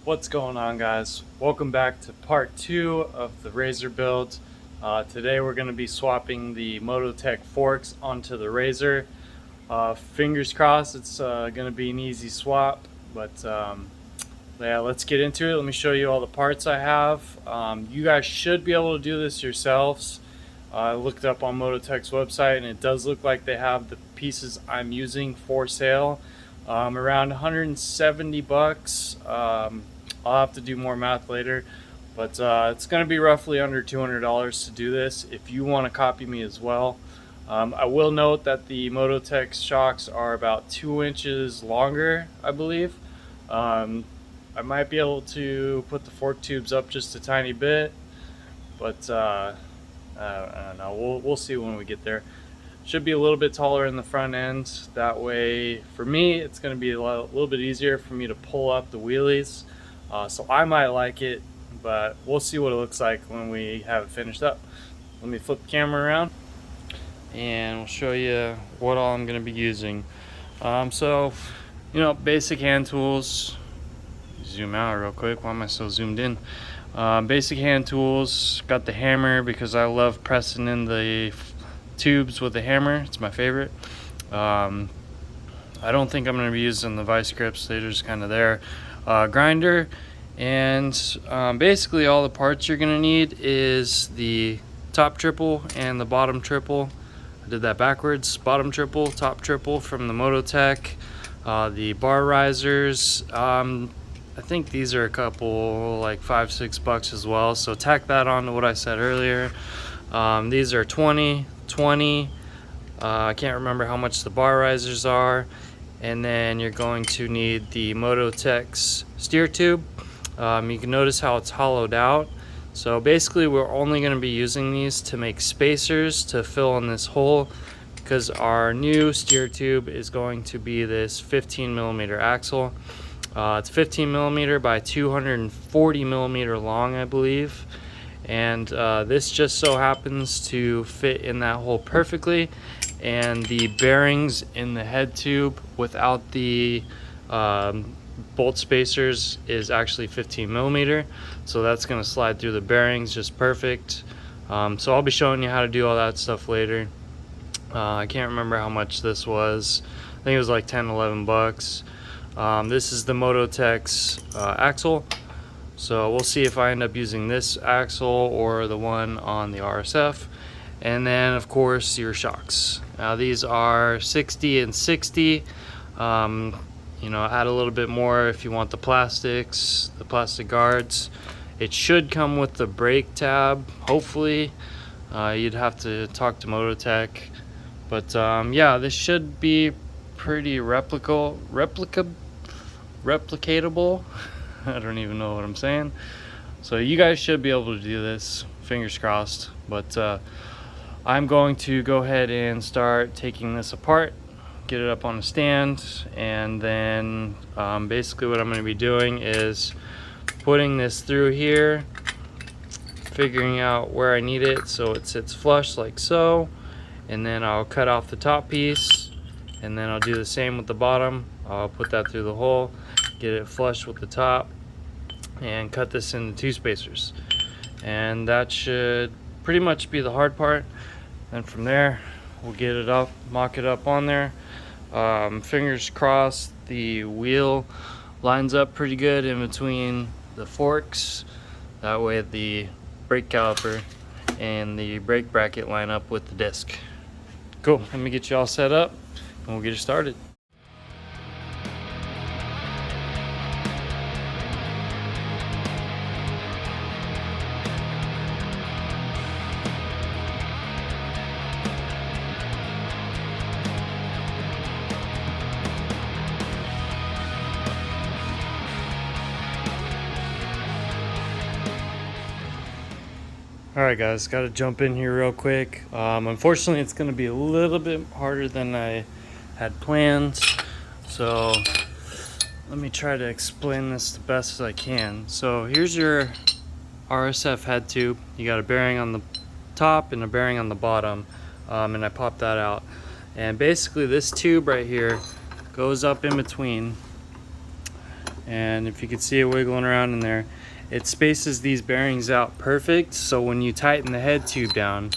What's going on, guys? Welcome back to part 2 of the Razor build. Today we're going to be swapping the Mototec forks onto the Razor. Fingers crossed it's going to be an easy swap, but yeah, let's get into it. Let me show you all the parts I have. You guys should be able to do this yourselves. I looked up on Mototec's website and it does look like they have the pieces I'm using for sale. Around 170 bucks. I'll have to do more math later, but it's going to be roughly under $200 to do this if you want to copy me as well. I will note that the Mototec shocks are about 2 inches longer, I believe. I might be able to put the fork tubes up just a tiny bit, but I don't know. We'll see when we get there. Should be a little bit taller in the front end. That way, for me, it's going to be a little bit easier for me to pull up the wheelies. So I might like it, but we'll see what it looks like when we have it finished up. Let me flip the camera around and we'll show you what all I'm going to be using. So, basic hand tools. Zoom out real quick. Why am I still zoomed in? Basic hand tools. Got the hammer because I love pressing in the tubes with the hammer. It's my favorite. I don't think I'm going to be using the vice grips. They're just kind of there. Grinder, and basically all the parts you're going to need is the top triple and the bottom triple. I did that backwards. Bottom triple, top triple from the Mototec. The bar risers, I think these are a couple, like $5-6 as well, so tack that on to what I said earlier. These are 20. I can't remember how much the bar risers are. And then you're going to need the Mototec's steer tube. You can notice how it's hollowed out. So basically we're only going to be using these to make spacers to fill in this hole, because our new steer tube is going to be this 15mm axle. It's 15mm by 240mm long, I believe. And this just so happens to fit in that hole perfectly. And the bearings in the head tube without the bolt spacers is actually 15mm, so that's going to slide through the bearings just perfect. So I'll be showing you how to do all that stuff later. I can't remember how much this was. I think it was like 10-11 bucks. This is the Mototec's axle, so we'll see if I end up using this axle or the one on the RSF. And then of course your shocks. Now these are 60 and 60. Add a little bit more if you want the plastics, the plastic guards. It should come with the brake tab, hopefully. You'd have to talk to Mototec. But yeah, this should be pretty replicatable. I don't even know what I'm saying. So you guys should be able to do this, fingers crossed. But I'm going to go ahead and start taking this apart, get it up on a stand, and then basically what I'm going to be doing is putting this through here, figuring out where I need it so it sits flush like so, and then I'll cut off the top piece, and then I'll do the same with the bottom. I'll put that through the hole, get it flush with the top, and cut this into 2 spacers. And that should pretty much be the hard part. And from there we'll get it up, mock it up on there. Fingers crossed the wheel lines up pretty good in between the forks. That way the brake caliper and the brake bracket line up with the disc. Cool, let me get you all set up and we'll get it started. Alright guys, gotta jump in here real quick. Unfortunately it's gonna be a little bit harder than I had planned, so let me try to explain this the best as I can. So here's your RSF head tube. You got a bearing on the top and a bearing on the bottom, and I popped that out. And basically this tube right here goes up in between, and if you can see it wiggling around in there, it spaces these bearings out perfect, so when you tighten the head tube down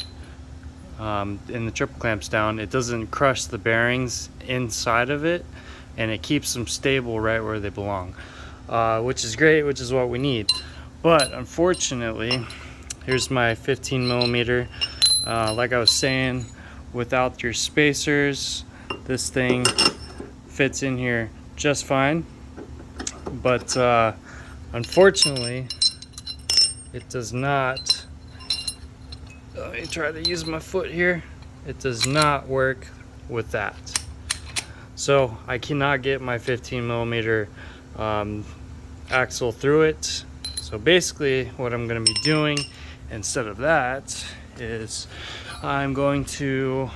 and the triple clamps down, it doesn't crush the bearings inside of it, and it keeps them stable right where they belong, which is great, which is what we need. But unfortunately, here's my 15 millimeter. Like I was saying, without your spacers, this thing fits in here just fine. But unfortunately, it does not. Let me try to use my foot here. It does not work with that. So I cannot get my 15 millimeter axle through it. So basically what I'm going to be doing instead of that is I'm going to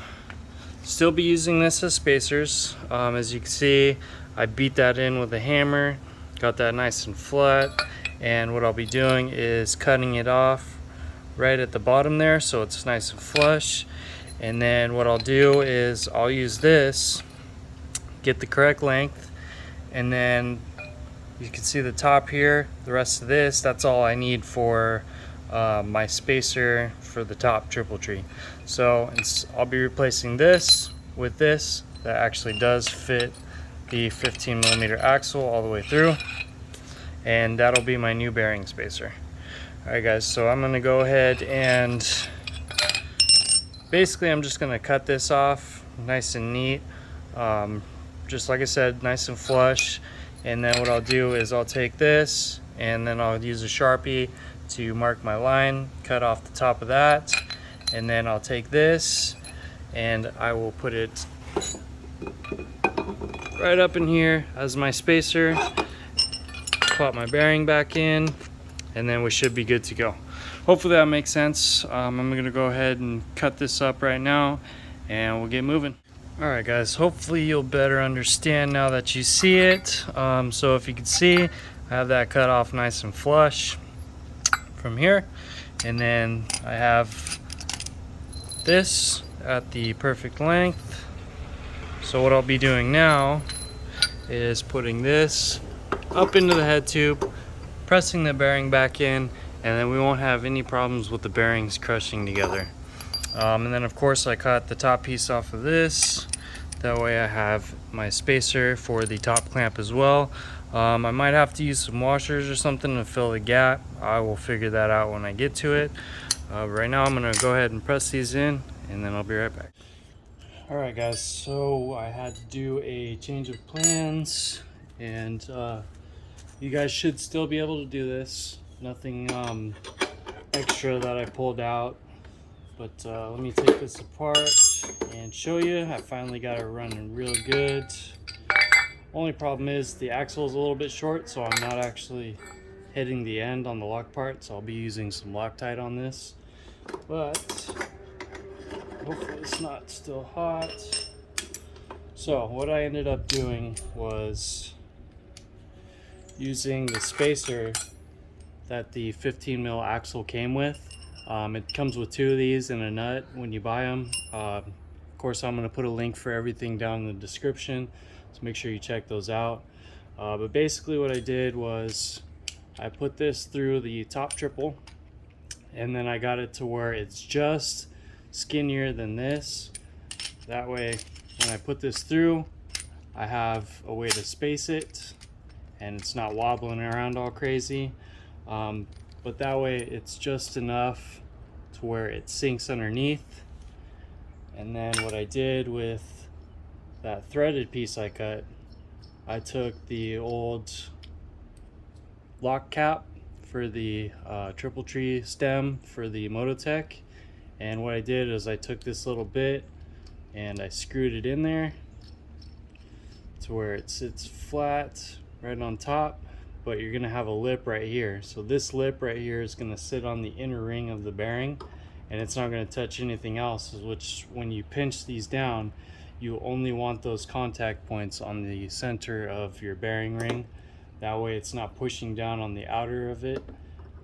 still be using this as spacers. As you can see, I beat that in with a hammer, got that nice and flat, and what I'll be doing is cutting it off right at the bottom there so it's nice and flush. And then what I'll do is I'll use this, get the correct length, and then you can see the top here. The rest of this, that's all I need for my spacer for the top triple tree. So I'll be replacing this with this that actually does fit the 15 millimeter axle all the way through, and that'll be my new bearing spacer. Alright guys, so I'm going to go ahead and basically I'm just going to cut this off nice and neat, just like I said, nice and flush. And then what I'll do is I'll take this and then I'll use a Sharpie to mark my line, cut off the top of that, and then I'll take this and I will put it right up in here as my spacer, pop my bearing back in, and then we should be good to go. Hopefully that makes sense. I'm gonna go ahead and cut this up right now and we'll get moving. Alright guys, hopefully you'll better understand now that you see it. So if you can see, I have that cut off nice and flush from here, and then I have this at the perfect length. So what I'll be doing now is putting this up into the head tube, pressing the bearing back in, and then we won't have any problems with the bearings crushing together. And then of course I cut the top piece off of this. That way I have my spacer for the top clamp as well. I might have to use some washers or something to fill the gap. I will figure that out when I get to it. Right now I'm going to go ahead and press these in, and then I'll be right back. Alright guys, so I had to do a change of plans, and you guys should still be able to do this. Nothing extra that I pulled out. But let me take this apart and show you. I finally got it running real good. Only problem is the axle is a little bit short, so I'm not actually hitting the end on the lock part, so I'll be using some Loctite on this. But hopefully it's not still hot. So what I ended up doing was using the spacer that the 15 mil axle came with. It comes with two of these and a nut when you buy them. Of course, I'm going to put a link for everything down in the description, so make sure you check those out. But basically what I did was I put this through the top triple, and then I got it to where it's just skinnier than this. That way when I put this through, I have a way to space it and it's not wobbling around all crazy. But that way it's just enough to where it sinks underneath. And then what I did with that threaded piece I cut, I took the old lock cap for the triple tree stem for the Mototec, and what I did is I took this little bit and I screwed it in there to where it sits flat right on top. But you're going to have a lip right here. So this lip right here is going to sit on the inner ring of the bearing, and it's not going to touch anything else, which when you pinch these down, you only want those contact points on the center of your bearing ring. That way it's not pushing down on the outer of it,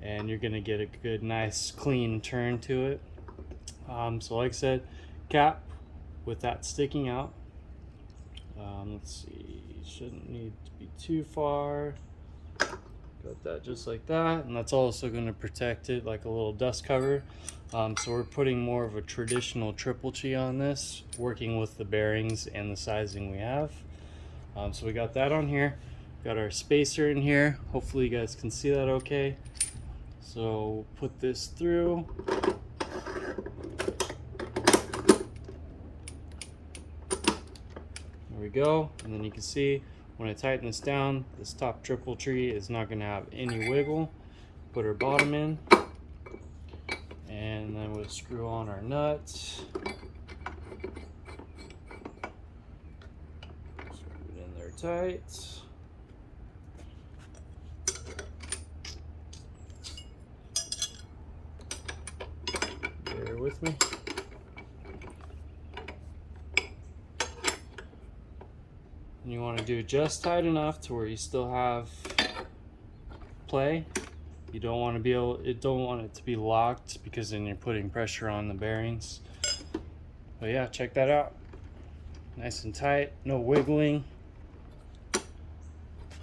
and you're going to get a good, nice, clean turn to it. So like I said, cap with that sticking out. Let's see, shouldn't need to be too far. Got that just like that, and that's also going to protect it like a little dust cover. So we're putting more of a traditional triple G on this, working with the bearings and the sizing we have. So we got that on here. Got our spacer in here. Hopefully you guys can see that okay. So put this through. There we go. And then you can see when I tighten this down, this top triple tree is not going to have any wiggle. Put our bottom in, and then we'll screw on our nuts. Screw it in there tight. Bear with me. And you want to do it just tight enough to where you still have play. You don't want it to be locked, because then you're putting pressure on the bearings. But yeah, check that out. Nice and tight, no wiggling,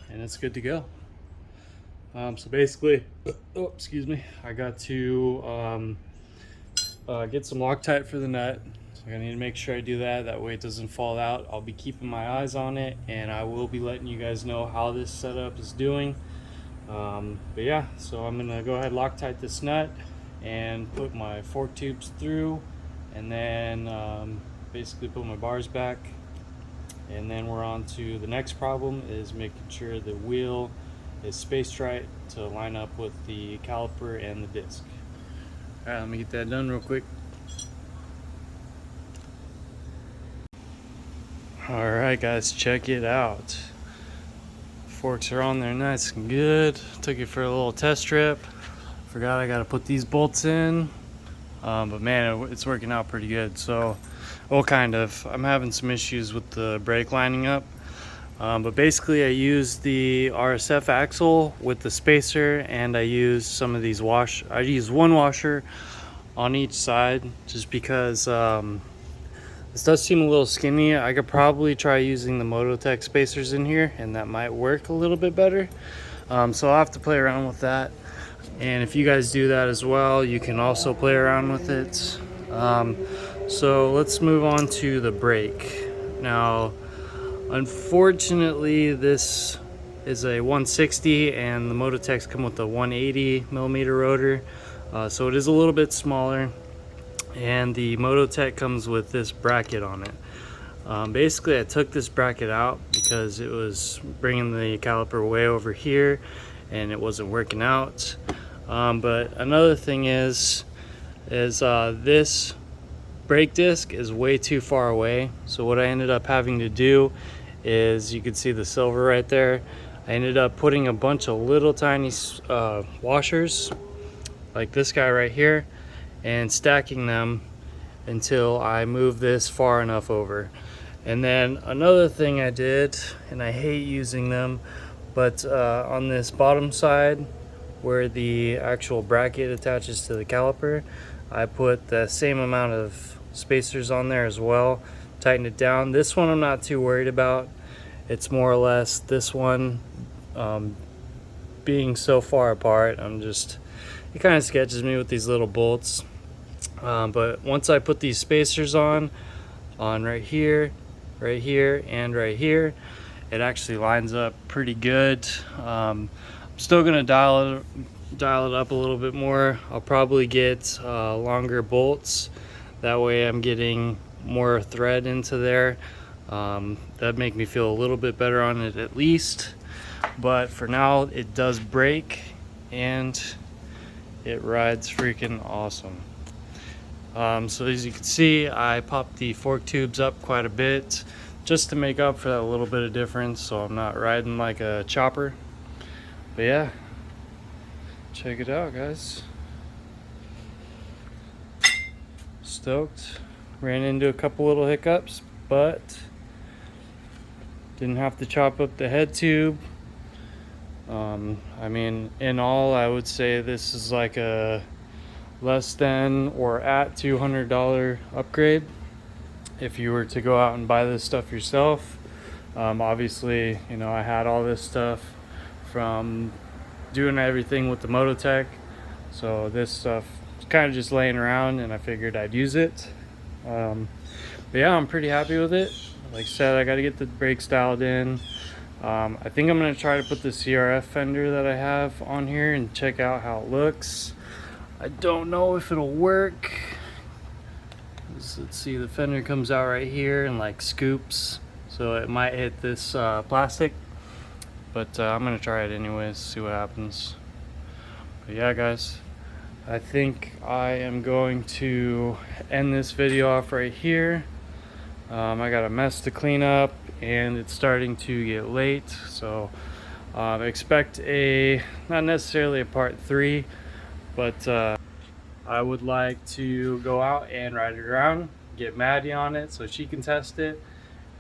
and it's good to go. So basically, oh, excuse me, I got to get some Loctite for the nut. So I need to make sure I do that. That way it doesn't fall out. I'll be keeping my eyes on it, and I will be letting you guys know how this setup is doing. But yeah, so I'm gonna go ahead and Loctite this nut and put my fork tubes through, and then basically put my bars back, and then we're on to the next problem, is making sure the wheel is spaced right to line up with the caliper and the disc. Alright, let me get that done real quick. Alright guys, check it out. Forks are on there nice and good. Took it for a little test trip. Forgot I gotta put these bolts in, but man, it's working out pretty good. So, well, kind of. I'm having some issues with the brake lining up, but basically I use the RSF axle with the spacer, and I use some of these I use one washer on each side, just because this does seem a little skinny. I could probably try using the Mototec spacers in here, and that might work a little bit better. So I'll have to play around with that. And if you guys do that as well, you can also play around with it. So let's move on to the brake. Now, unfortunately, this is a 160, and the Mototecs come with a 180 millimeter rotor. So it is a little bit smaller. And the Mototec comes with this bracket on it. Basically, I took this bracket out because it was bringing the caliper way over here and it wasn't working out. But another thing is this brake disc is way too far away. So what I ended up having to do is, you can see the silver right there, I ended up putting a bunch of little tiny washers like this guy right here, and stacking them until I move this far enough over. And then another thing I did, and I hate using them, but on this bottom side where the actual bracket attaches to the caliper, I put the same amount of spacers on there as well, tighten it down. This one I'm not too worried about. It's more or less this one being so far apart, it kind of sketches me with these little bolts. But once I put these spacers on right here, and right here, it actually lines up pretty good. I'm still gonna dial it up a little bit more. I'll probably get longer bolts. That way I'm getting more thread into there. That'd make me feel a little bit better on it at least. But for now, it does break, and it rides freaking awesome. So as you can see, I popped the fork tubes up quite a bit just to make up for that little bit of difference, so I'm not riding like a chopper. But yeah, check it out guys. Stoked. Ran into a couple little hiccups, but didn't have to chop up the head tube. I mean, in all, I would say this is like a less than or at $200 upgrade if you were to go out and buy this stuff yourself. Obviously, you know, I had all this stuff from doing everything with the Mototec, so this stuff is kind of just laying around and I figured I'd use it. But yeah, I'm pretty happy with it. Like I said, I got to get the brakes dialed in. I think I'm going to try to put the CRF fender that I have on here and check out how it looks. I don't know if it'll work. Let's see, the fender comes out right here and like scoops, so it might hit this plastic, but I'm gonna try it anyways, see what happens. But yeah guys, I think I am going to end this video off right here. I got a mess to clean up and it's starting to get late, so expect not necessarily a part 3, but I would like to go out and ride it around, get Maddie on it so she can test it,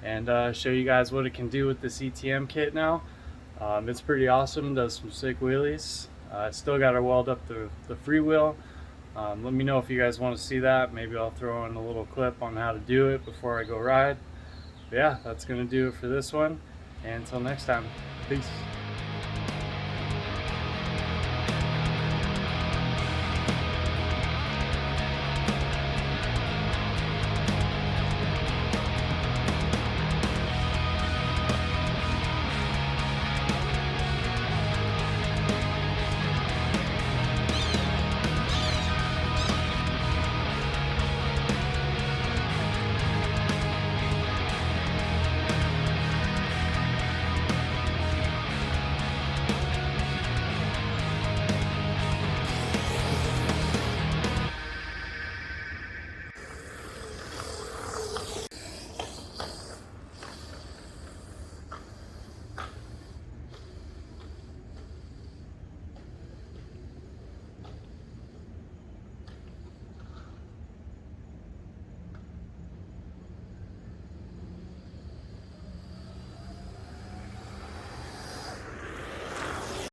and show you guys what it can do with this ETM kit now. It's pretty awesome, does some sick wheelies. Still got to weld up the freewheel. Let me know if you guys want to see that. Maybe I'll throw in a little clip on how to do it before I go ride. But yeah, that's going to do it for this one. And until next time, peace.